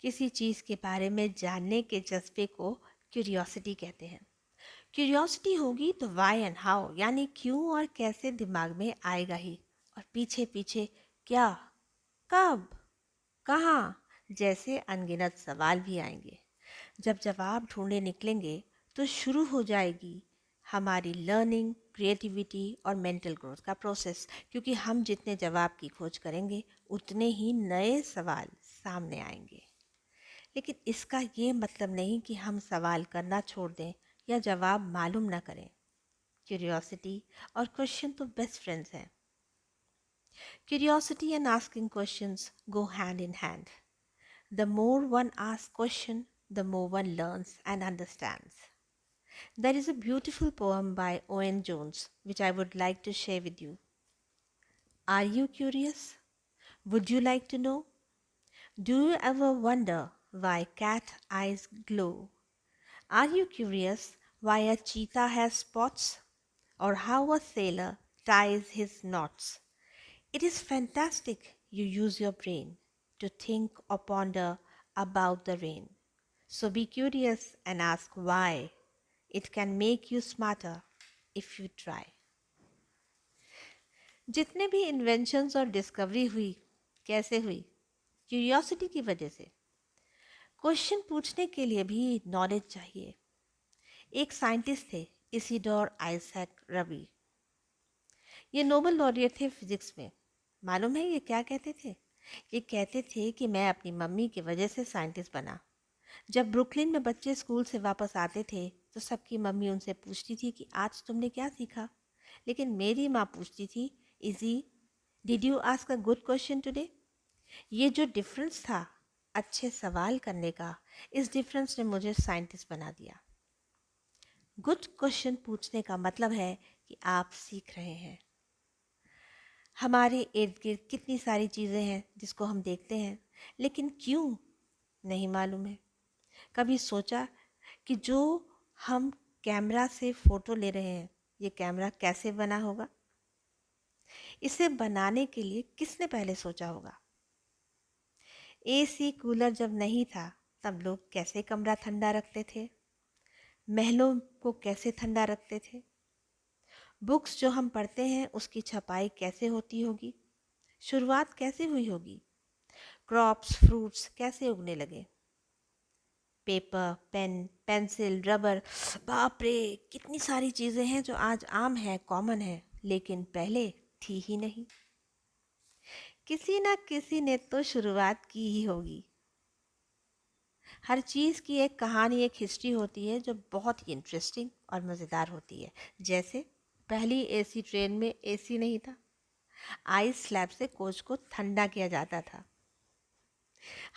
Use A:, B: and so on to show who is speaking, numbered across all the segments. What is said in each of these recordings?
A: किसी चीज़ के बारे में जानने के जज्बे को क्यूरियोसिटी कहते हैं। क्यूरियोसिटी होगी तो वाई एंड हाउ यानी क्यों और कैसे दिमाग में आएगा ही, और पीछे पीछे क्या, कब, कहाँ जैसे अनगिनत सवाल भी आएंगे। जब जवाब ढूंढने निकलेंगे तो शुरू हो जाएगी हमारी लर्निंग, क्रिएटिविटी और मेंटल ग्रोथ का प्रोसेस, क्योंकि हम जितने जवाब की खोज करेंगे उतने ही नए सवाल सामने आएंगे। लेकिन इसका ये मतलब नहीं कि हम सवाल करना छोड़ दें या जवाब मालूम ना करें। क्यूरियोसिटी और क्वेश्चन तो बेस्ट फ्रेंड्स हैं। Curiosity and asking questions go hand in hand. The more one asks questions, the more one learns and understands. There is a beautiful poem by Owen Jones which I would like to share with you. Are you curious? Would you like to know? Do you ever wonder why cat eyes glow? Are you curious why a cheetah has spots? Or how a sailor ties his knots? It is fantastic you use your brain to think or ponder about the rain. So be curious and ask why. It can make you smarter if you try. जितने भी inventions और discovery हुई, कैसे हुई? Curiosity की वजह से। Question पूछने के लिए भी नॉलेज चाहिए। एक साइंटिस्ट थे, इसिडोर आइजैक रबी। ये नोबेल लॉरिएट थे फिजिक्स में। मालूम है ये क्या कहते थे? ये कहते थे कि मैं अपनी मम्मी की वजह से साइंटिस्ट बना। जब ब्रुकलिन में बच्चे स्कूल से वापस आते थे तो सबकी मम्मी उनसे पूछती थी कि आज तुमने क्या सीखा। लेकिन मेरी माँ पूछती थी, easy, did you ask a good question today? ये जो डिफरेंस था अच्छे सवाल करने का, इस डिफरेंस ने मुझे साइंटिस्ट बना दिया। गुड क्वेश्चन पूछने का मतलब है कि आप सीख रहे हैं। हमारे इर्द गिर्द कितनी सारी चीज़ें हैं जिसको हम देखते हैं, लेकिन क्यों नहीं मालूम है। कभी सोचा कि जो हम कैमरा से फ़ोटो ले रहे हैं, ये कैमरा कैसे बना होगा? इसे बनाने के लिए किसने पहले सोचा होगा? एसी कूलर जब नहीं था तब लोग कैसे कमरा ठंडा रखते थे? महलों को कैसे ठंडा रखते थे? बुक्स जो हम पढ़ते हैं उसकी छपाई कैसे होती होगी? शुरुआत कैसे हुई होगी? क्रॉप्स, फ्रूट्स कैसे उगने लगे? पेपर, पेन, पेंसिल, रबर, बाप रे, कितनी सारी चीज़ें हैं जो आज आम है, कॉमन है, लेकिन पहले थी ही नहीं। किसी ना किसी ने तो शुरुआत की ही होगी। हर चीज़ की एक कहानी, एक हिस्ट्री होती है जो बहुत ही इंटरेस्टिंग और मज़ेदार होती है। जैसे पहली एसी ट्रेन में एसी नहीं था, आइस स्लैब से कोच को ठंडा किया जाता था।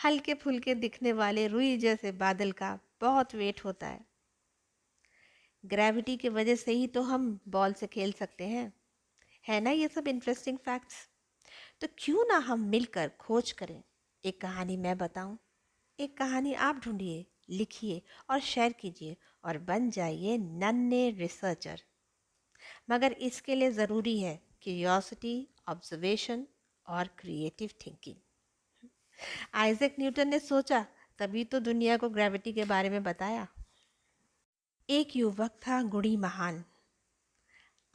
A: हल्के फुल्के दिखने वाले रुई जैसे बादल का बहुत वेट होता है। ग्रेविटी की वजह से ही तो हम बॉल से खेल सकते हैं। है ना ये सब इंटरेस्टिंग फैक्ट्स? तो क्यों ना हम मिलकर खोज करें। एक कहानी मैं बताऊं, एक कहानी आप ढूंढिए, लिखिए और शेयर कीजिए और बन जाइए नन्हे रिसर्चर। मगर इसके लिए ज़रूरी है क्यूरियोसिटी, ऑब्जर्वेशन और क्रिएटिव थिंकिंग। आइजैक न्यूटन ने सोचा, तभी तो दुनिया को ग्रेविटी के बारे में बताया। एक युवक था गुणी महान,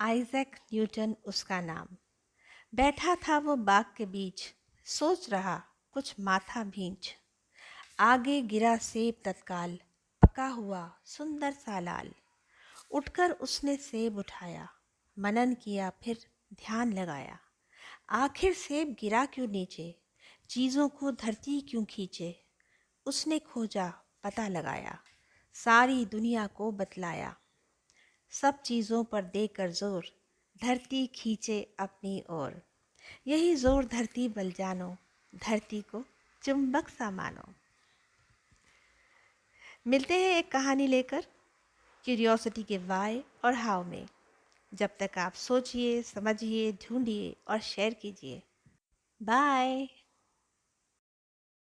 A: आइजैक न्यूटन उसका नाम। बैठा था वो बाग के बीच, सोच रहा कुछ माथा भींच। आगे गिरा सेब तत्काल, पका हुआ सुंदर सा लाल। उठकर उसने सेब उठाया, मनन किया फिर ध्यान लगाया। आखिर सेब गिरा क्यों नीचे, चीज़ों को धरती क्यों खींचे। उसने खोजा, पता लगाया, सारी दुनिया को बतलाया। सब चीज़ों पर देकर जोर, धरती खींचे अपनी ओर। यही जोर धरती बल जानो, धरती को चुंबक सा मानो। मिलते हैं एक कहानी लेकर, क्यूरियोसिटी के वाई और हाउ में। जब तक आप सोचिए, समझिए, ढूंढिए और शेयर कीजिए। बाय।